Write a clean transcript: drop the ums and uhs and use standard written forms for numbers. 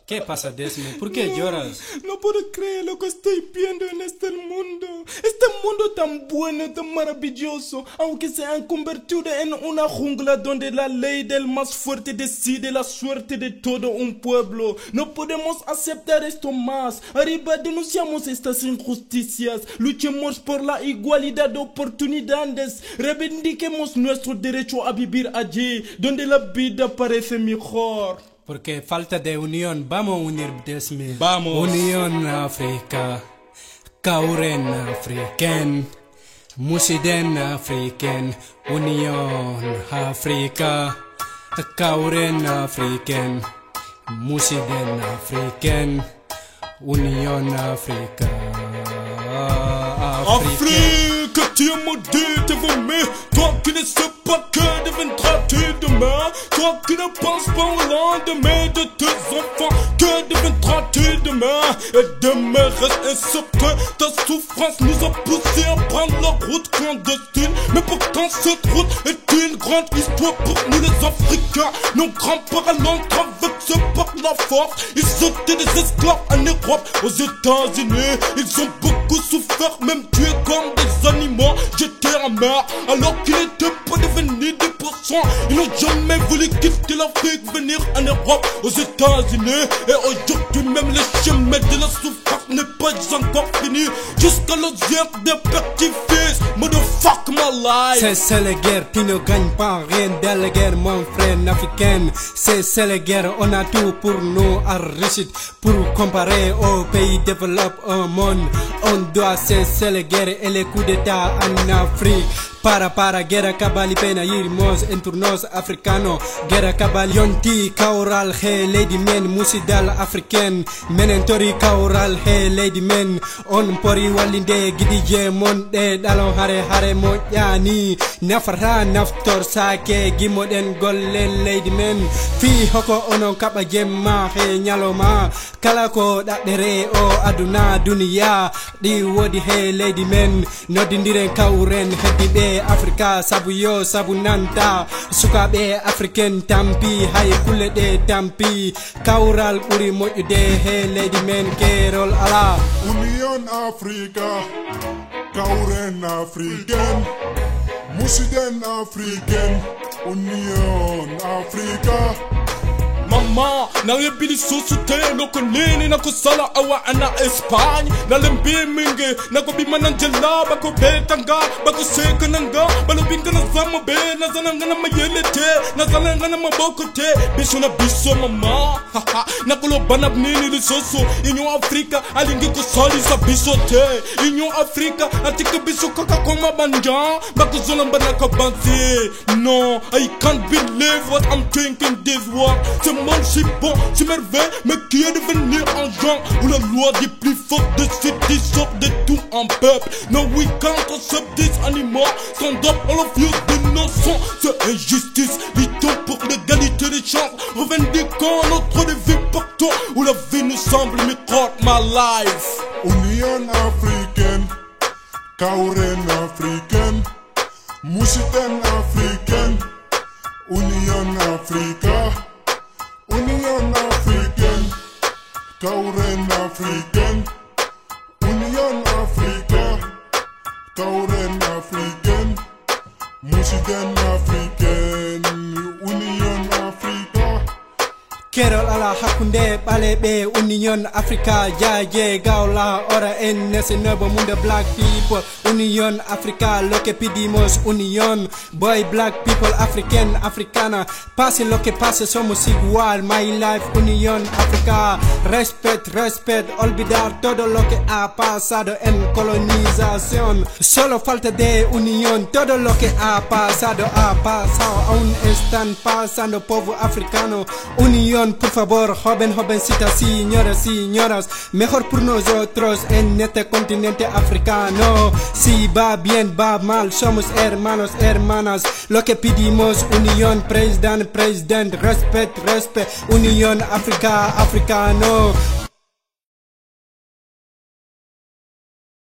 ¿Qué pasa, Desmond? ¿Por qué lloras? No puedo creer lo que estoy viendo en este mundo. Este mundo tan bueno, tan maravilloso, aunque se han convertido en una jungla donde la ley del más fuerte decide la suerte de todo un pueblo. No podemos aceptar esto más. Arriba denunciamos estas injusticias. Luchemos por la igualdad de oportunidades. Reivindiquemos nuestro derecho a vivir allí, donde la vida parece mejor. Porque falta de unión, vamos a unir, Desmond. Vamos. Unión Africa, Kauren African, Musiden African, Unión Africa, Kauren African, Musiden African, Unión Africa. Afrique, tu es maudite, vomé. Toi qui ne sais pas que deviendras-tu demain. Toi qui ne penses pas au lendemain de tes enfants. Que deviendras-tu demain? Et demain reste incertain. Ta souffrance nous a poussé à prendre la route clandestine. Mais pourtant cette route est une grande histoire pour nous les Africains. Nos grands-parents l'entrent avec ce par la force. Ils étaient des esclaves en Europe, aux États-Unis. Ils ont beaucoup souffert, même tués comme des animaux. J'étais en mer alors qu'ils n'étaient pas devenus des pourcents. Ils n'ont jamais voulu quitter l'Afrique, venir en Europe, aux États-Unis. Et aujourd'hui même le chemin de la souffrance n'est pas encore fini. Jusqu'à l'audience des petits-fils. Motherfuck my life. C'est la guerre, tu ne gagnes pas rien de la guerre, mon frère africain. C'est la guerre, on a tout pour nous enrichir. Pour comparer aux pays développés au monde, on doit cesser la guerre et les coups d'état en Afrique. Para guerra cabali pena irmos en turnos africano. Guerra cabali yonti kaural he lady men musidal africain. Menentori kaural he lady men. On pori walinde gidi je monde dalon hare mo yani. Nafara naftor sake gimoden gollen lady men. Fi hoko onon kaba jemma he nyaloma. Kala ko dadere o aduna dunia. Di wodi he lady men. Nodindiren kauren hedibe Africa sabu yo sabu nanta sukabe African tampi hay kule de tampi kaural uri mojude he lady men kerol ala Union Africa Kauren African Musiden African Union Africa Mama, nangibili susute noko nini nako sala awa ana Espanya. Nalembi mingi nako bima nanjela bako betanga bako seka nanga balubinga na zama be na zananga na mayelete na zananga na maboko te biso na biso mama. Nako lo banab nini lisoso inyo Afrika alingi ko sali sa biso te inyo Afrika atika biso kaka koma banja bako zolamba naka bansi. No, I can't believe what I'm thinking this world. Monde si bon, si merveille, mais qui est devenu un genre où la loi des plus forts décide des sortes de tout un peuple. No, we can't accept this anymore. Stand up, all of you, d'innocents. C'est injustice, luttons pour l'égalité des chances. Revendiquons notre vie partout où la vie nous semble micro my life. Union African Kauren African Musiden African Union Africa Union African Kauren African Union Africa Kauren African Musiden African Union Africa Kerol ala hakunde balebe Union Africa jaje gaula ora en nese nobo mundo black people Union Africa lo que pedimos unión boy black people african africana pase lo que pase somos igual my life Union Africa respect olvidar todo lo que ha pasado en colonización solo falta de unión todo lo que ha pasado aún están pasando povo africano unión por favor, jovencitas, señoras, mejor por nosotros en este continente africano. Si va bien, va mal, somos hermanos, hermanas. Lo que pedimos, unión, president, respect, unión africano.